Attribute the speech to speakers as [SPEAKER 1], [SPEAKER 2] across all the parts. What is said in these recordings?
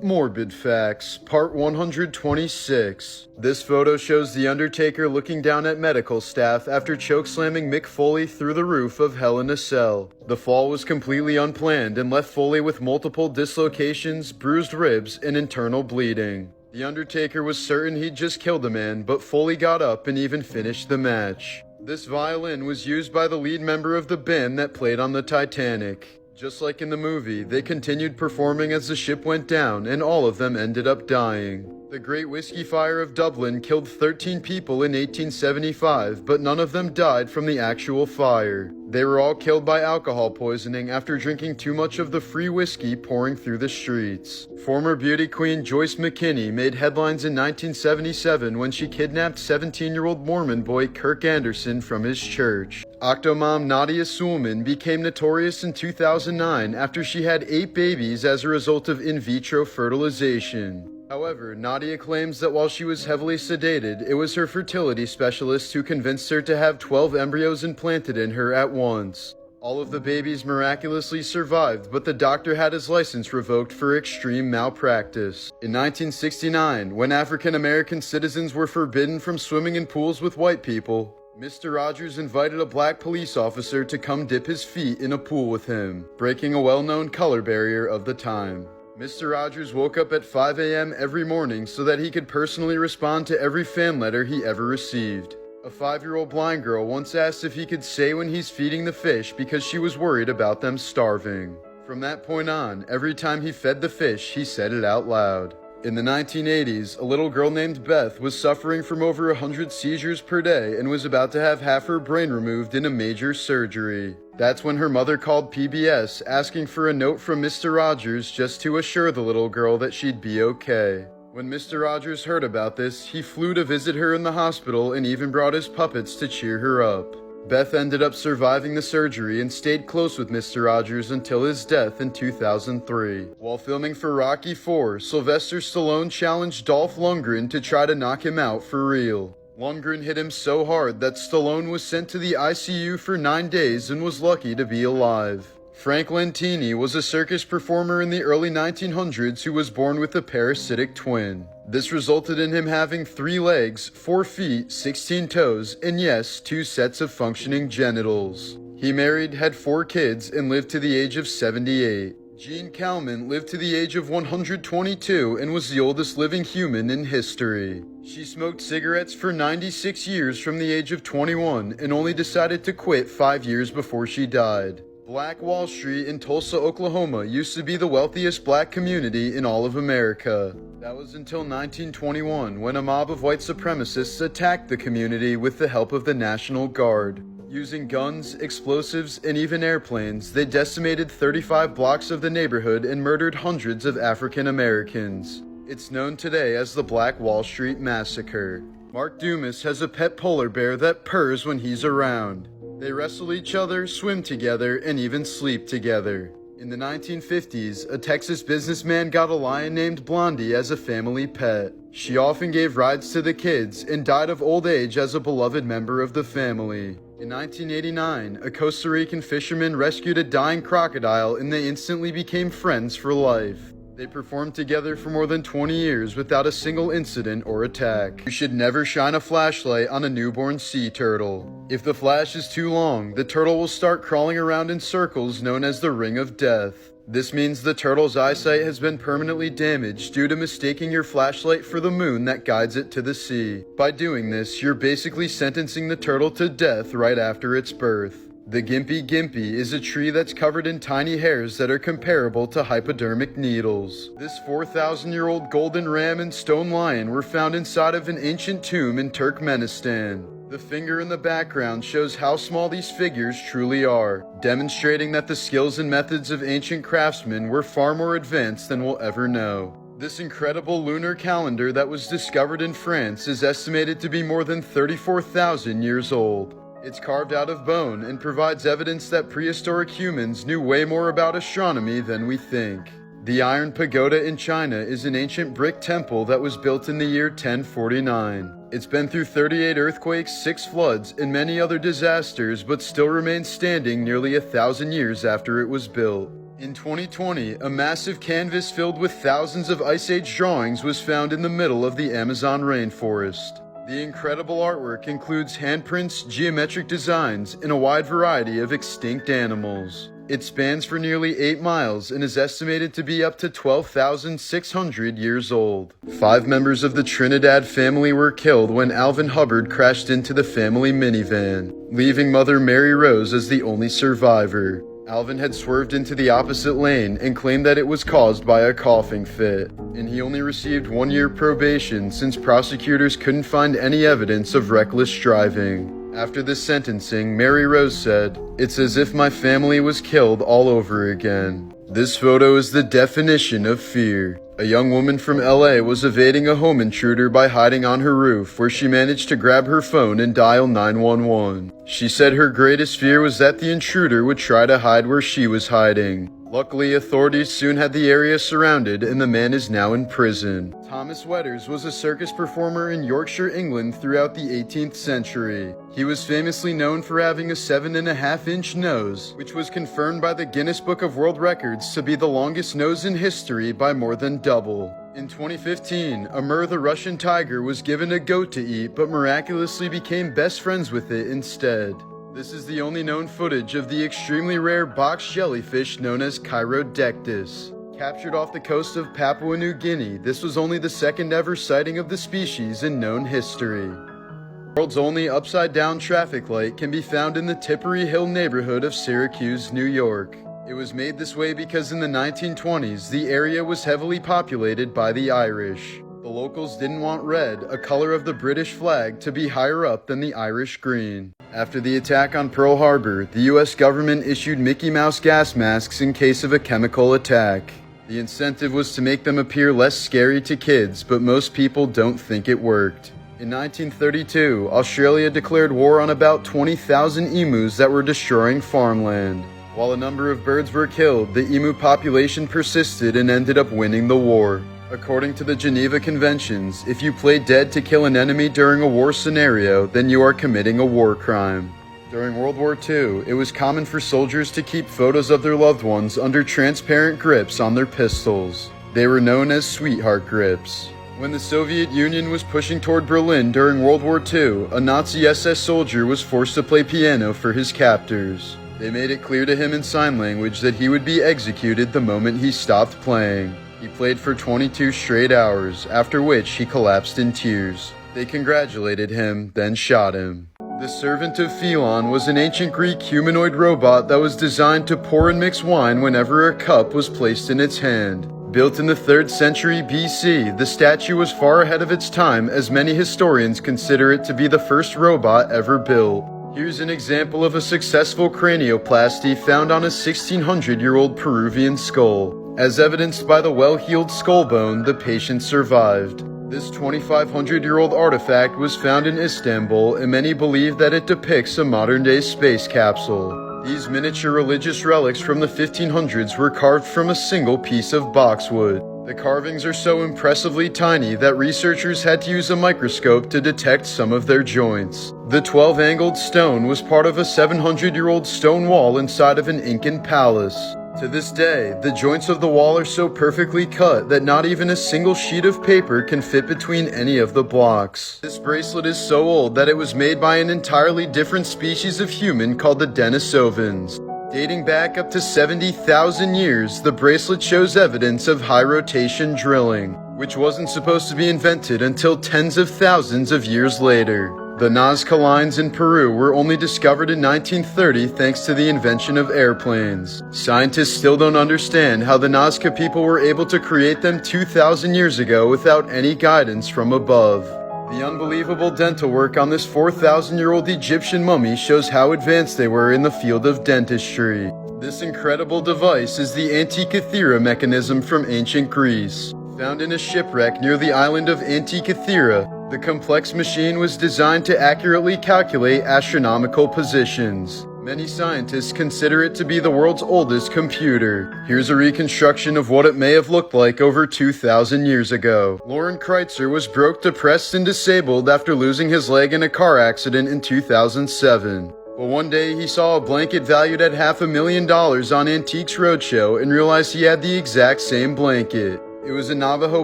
[SPEAKER 1] Morbid Facts, Part 126. This photo shows The Undertaker looking down at medical staff after chokeslamming Mick Foley through the roof of Hell in a Cell. The fall was completely unplanned and left Foley with multiple dislocations, bruised ribs, and internal bleeding. The Undertaker was certain he'd just killed the man, but Foley got up and even finished the match. This violin was used by the lead member of the band that played on the Titanic. Just like in the movie, they continued performing as the ship went down, and all of them ended up dying. The Great Whiskey Fire of Dublin killed 13 people in 1875, but none of them died from the actual fire. They were all killed by alcohol poisoning after drinking too much of the free whiskey pouring through the streets. Former beauty queen Joyce McKinney made headlines in 1977 when she kidnapped 17-year-old Mormon boy Kirk Anderson from his church. Octomom Nadia Suleman became notorious in 2009 after she had 8 babies as a result of in vitro fertilization. However, Nadia claims that while she was heavily sedated, it was her fertility specialist who convinced her to have 12 embryos implanted in her at once. All of the babies miraculously survived, but the doctor had his license revoked for extreme malpractice. In 1969, when African American citizens were forbidden from swimming in pools with white people, Mr. Rogers invited a black police officer to come dip his feet in a pool with him, breaking a well-known color barrier of the time. Mr. Rogers woke up at 5 a.m. every morning so that he could personally respond to every fan letter he ever received. A 5-year-old blind girl once asked if he could say when he's feeding the fish because she was worried about them starving. From that point on, every time he fed the fish, he said it out loud. In the 1980s, a little girl named Beth was suffering from over 100 seizures per day and was about to have half her brain removed in a major surgery. That's when her mother called PBS asking for a note from Mr. Rogers just to assure the little girl that she'd be okay. When Mr. Rogers heard about this, he flew to visit her in the hospital and even brought his puppets to cheer her up. Beth ended up surviving the surgery and stayed close with Mr. Rogers until his death in 2003. While filming for Rocky IV, Sylvester Stallone challenged Dolph Lundgren to try to knock him out for real. Lundgren hit him so hard that Stallone was sent to the ICU for 9 days and was lucky to be alive. Frank Lentini was a circus performer in the early 1900s who was born with a parasitic twin. This resulted in him having 3 legs, 4 feet, 16 toes, and yes, 2 sets of functioning genitals. He married, had 4 kids, and lived to the age of 78. Jean Kalman lived to the age of 122 and was the oldest living human in history. She smoked cigarettes for 96 years from the age of 21 and only decided to quit 5 years before she died. Black Wall Street in Tulsa, Oklahoma used to be the wealthiest black community in all of America. That was until 1921 when a mob of white supremacists attacked the community with the help of the National Guard. Using guns, explosives, and even airplanes, they decimated 35 blocks of the neighborhood and murdered hundreds of African Americans. It's known today as the Black Wall Street Massacre. Mark Dumas has a pet polar bear that purrs when he's around. They wrestle each other, swim together, and even sleep together. In the 1950s, a Texas businessman got a lion named Blondie as a family pet. She often gave rides to the kids and died of old age as a beloved member of the family. In 1989, a Costa Rican fisherman rescued a dying crocodile and they instantly became friends for life. They performed together for more than 20 years without a single incident or attack. You should never shine a flashlight on a newborn sea turtle. If the flash is too long, the turtle will start crawling around in circles known as the Ring of Death. This means the turtle's eyesight has been permanently damaged due to mistaking your flashlight for the moon that guides it to the sea. By doing this, you're basically sentencing the turtle to death right after its birth. The Gimpy Gimpy is a tree that's covered in tiny hairs that are comparable to hypodermic needles. This 4,000-year-old golden ram and stone lion were found inside of an ancient tomb in Turkmenistan. The finger in the background shows how small these figures truly are, demonstrating that the skills and methods of ancient craftsmen were far more advanced than we'll ever know. This incredible lunar calendar that was discovered in France is estimated to be more than 34,000 years old. It's carved out of bone and provides evidence that prehistoric humans knew way more about astronomy than we think. The Iron Pagoda in China is an ancient brick temple that was built in the year 1049. It's been through 38 earthquakes, 6 floods, and many other disasters, but still remains standing nearly 1,000 years after it was built. In 2020, a massive canvas filled with thousands of Ice Age drawings was found in the middle of the Amazon rainforest. The incredible artwork includes handprints, geometric designs, and a wide variety of extinct animals. It spans for nearly 8 miles and is estimated to be up to 12,600 years old. 5 members of the Trinidad family were killed when Alvin Hubbard crashed into the family minivan, leaving mother Mary Rose as the only survivor. Alvin had swerved into the opposite lane and claimed that it was caused by a coughing fit, and he only received 1 year probation since prosecutors couldn't find any evidence of reckless driving. After the sentencing, Mary Rose said, "It's as if my family was killed all over again." This photo is the definition of fear. A young woman from LA was evading a home intruder by hiding on her roof, where she managed to grab her phone and dial 911. She said her greatest fear was that the intruder would try to hide where she was hiding. Luckily, authorities soon had the area surrounded and the man is now in prison. Thomas Wetters was a circus performer in Yorkshire, England throughout the 18th century. He was famously known for having a 7.5-inch nose, which was confirmed by the Guinness Book of World Records to be the longest nose in history by more than double. In 2015, Amur the Russian tiger was given a goat to eat but miraculously became best friends with it instead. This is the only known footage of the extremely rare box jellyfish known as Chirodectus. Captured off the coast of Papua New Guinea, this was only the second ever sighting of the species in known history. The world's only upside-down traffic light can be found in the Tippery Hill neighborhood of Syracuse, New York. It was made this way because in the 1920s, the area was heavily populated by the Irish. The locals didn't want red, a color of the British flag, to be higher up than the Irish green. After the attack on Pearl Harbor, the US government issued Mickey Mouse gas masks in case of a chemical attack. The incentive was to make them appear less scary to kids, but most people don't think it worked. In 1932, Australia declared war on about 20,000 emus that were destroying farmland. While a number of birds were killed, the emu population persisted and ended up winning the war. According to the Geneva Conventions, if you play dead to kill an enemy during a war scenario, then you are committing a war crime. During World War II, it was common for soldiers to keep photos of their loved ones under transparent grips on their pistols. They were known as sweetheart grips. When the Soviet Union was pushing toward Berlin during World War II, a Nazi SS soldier was forced to play piano for his captors. They made it clear to him in sign language that he would be executed the moment he stopped playing. He played for 22 straight hours, after which he collapsed in tears. They congratulated him, then shot him. The Servant of Philon was an ancient Greek humanoid robot that was designed to pour and mix wine whenever a cup was placed in its hand. Built in the 3rd century BC, the statue was far ahead of its time, as many historians consider it to be the first robot ever built. Here's an example of a successful cranioplasty found on a 1600-year-old Peruvian skull. As evidenced by the well-healed skull bone, the patient survived. This 2,500-year-old artifact was found in Istanbul, and many believe that it depicts a modern-day space capsule. These miniature religious relics from the 1500s were carved from a single piece of boxwood. The carvings are so impressively tiny that researchers had to use a microscope to detect some of their joints. The 12-angled stone was part of a 700-year-old stone wall inside of an Incan palace. To this day, the joints of the wall are so perfectly cut that not even a single sheet of paper can fit between any of the blocks. This bracelet is so old that it was made by an entirely different species of human called the Denisovans. Dating back up to 70,000 years, the bracelet shows evidence of high-rotation drilling, which wasn't supposed to be invented until tens of thousands of years later. The Nazca lines in Peru were only discovered in 1930 thanks to the invention of airplanes. Scientists still don't understand how the Nazca people were able to create them 2,000 years ago without any guidance from above. The unbelievable dental work on this 4,000-year-old Egyptian mummy shows how advanced they were in the field of dentistry. This incredible device is the Antikythera mechanism from ancient Greece. Found in a shipwreck near the island of Antikythera, the complex machine was designed to accurately calculate astronomical positions. Many scientists consider it to be the world's oldest computer. Here's a reconstruction of what it may have looked like over 2,000 years ago. Lauren Kreitzer was broke, depressed, and disabled after losing his leg in a car accident in 2007. But one day he saw a blanket valued at $500,000 on Antiques Roadshow and realized he had the exact same blanket. It was a Navajo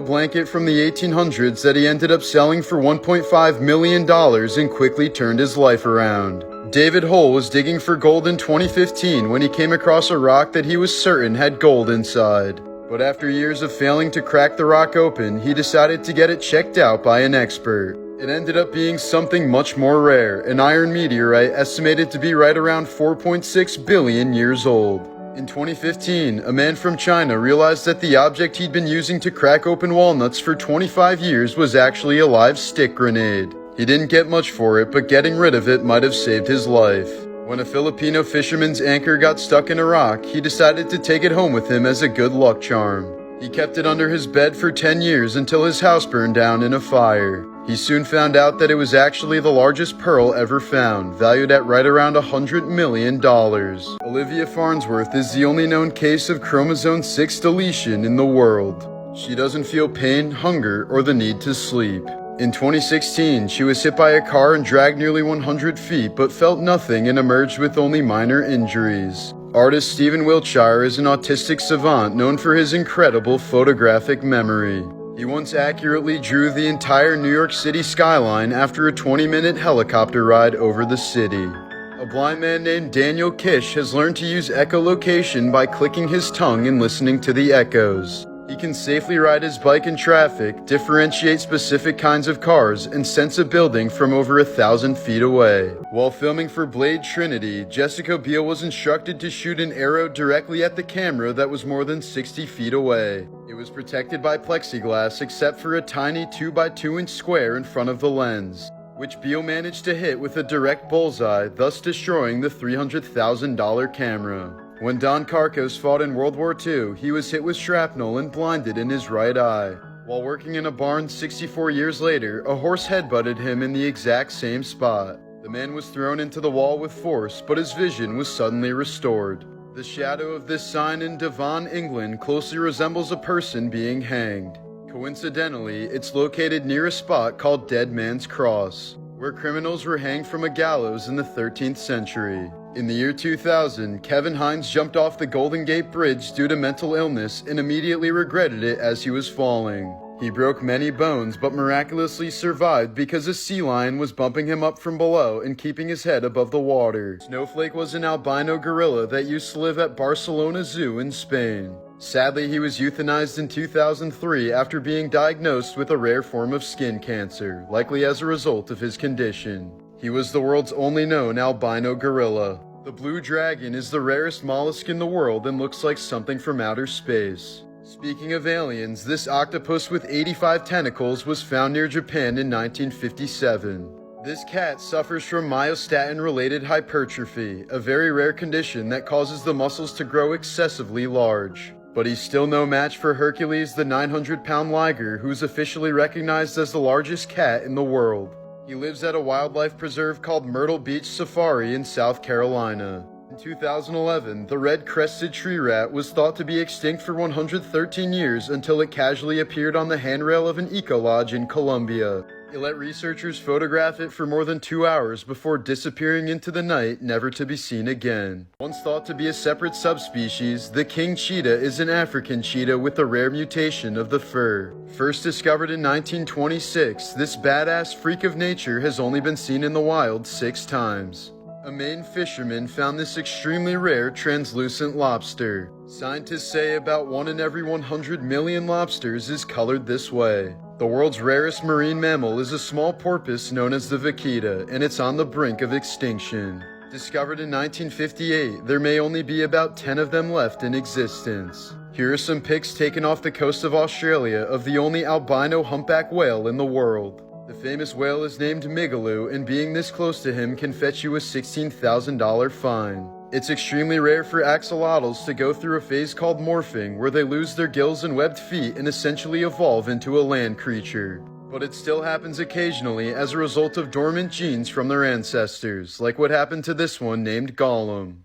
[SPEAKER 1] blanket from the 1800s that he ended up selling for $1.5 million and quickly turned his life around. David Hull was digging for gold in 2015 when he came across a rock that he was certain had gold inside. But after years of failing to crack the rock open, he decided to get it checked out by an expert. It ended up being something much more rare, an iron meteorite estimated to be right around 4.6 billion years old. In 2015, a man from China realized that the object he'd been using to crack open walnuts for 25 years was actually a live stick grenade. He didn't get much for it, but getting rid of it might have saved his life. When a Filipino fisherman's anchor got stuck in a rock, he decided to take it home with him as a good luck charm. He kept it under his bed for 10 years until his house burned down in a fire. He soon found out that it was actually the largest pearl ever found, valued at right around $100 million. Olivia Farnsworth is the only known case of chromosome 6 deletion in the world. She doesn't feel pain, hunger, or the need to sleep. In 2016, she was hit by a car and dragged nearly 100 feet, but felt nothing and emerged with only minor injuries. Artist Stephen Wiltshire is an autistic savant known for his incredible photographic memory. He once accurately drew the entire New York City skyline after a 20-minute helicopter ride over the city. A blind man named Daniel Kish has learned to use echolocation by clicking his tongue and listening to the echoes. He can safely ride his bike in traffic, differentiate specific kinds of cars, and sense a building from over 1,000 feet away. While filming for Blade Trinity, Jessica Biel was instructed to shoot an arrow directly at the camera that was more than 60 feet away. It was protected by plexiglass except for a tiny 2x2-inch square in front of the lens, which Biel managed to hit with a direct bullseye, thus destroying the $300,000 camera. When Don Carcos fought in World War II, he was hit with shrapnel and blinded in his right eye. While working in a barn 64 years later, a horse headbutted him in the exact same spot. The man was thrown into the wall with force, but his vision was suddenly restored. The shadow of this sign in Devon, England closely resembles a person being hanged. Coincidentally, it's located near a spot called Dead Man's Cross, where criminals were hanged from a gallows in the 13th century. In the year 2000, Kevin Hines jumped off the Golden Gate Bridge due to mental illness and immediately regretted it as he was falling. He broke many bones but miraculously survived because a sea lion was bumping him up from below and keeping his head above the water. Snowflake was an albino gorilla that used to live at Barcelona Zoo in Spain. Sadly, he was euthanized in 2003 after being diagnosed with a rare form of skin cancer, likely as a result of his condition. He was the world's only known albino gorilla. The blue dragon is the rarest mollusk in the world and looks like something from outer space. Speaking of aliens, this octopus with 85 tentacles was found near Japan in 1957. This cat suffers from myostatin-related hypertrophy, a very rare condition that causes the muscles to grow excessively large. But he's still no match for Hercules, the 900-pound liger, who's officially recognized as the largest cat in the world. He lives at a wildlife preserve called Myrtle Beach Safari in South Carolina. In 2011, the red-crested tree rat was thought to be extinct for 113 years until it casually appeared on the handrail of an eco-lodge in Colombia. It let researchers photograph it for more than 2 hours before disappearing into the night, never to be seen again. Once thought to be a separate subspecies, the king cheetah is an African cheetah with a rare mutation of the fur. First discovered in 1926, this badass freak of nature has only been seen in the wild 6 times. A Maine fisherman found this extremely rare translucent lobster. Scientists say about 1 in every 100 million lobsters is colored this way. The world's rarest marine mammal is a small porpoise known as the vaquita, and it's on the brink of extinction. Discovered in 1958, there may only be about 10 of them left in existence. Here are some pics taken off the coast of Australia of the only albino humpback whale in the world. The famous whale is named Migaloo, and being this close to him can fetch you a $16,000 fine. It's extremely rare for axolotls to go through a phase called morphing, where they lose their gills and webbed feet and essentially evolve into a land creature. But it still happens occasionally as a result of dormant genes from their ancestors, like what happened to this one named Gollum.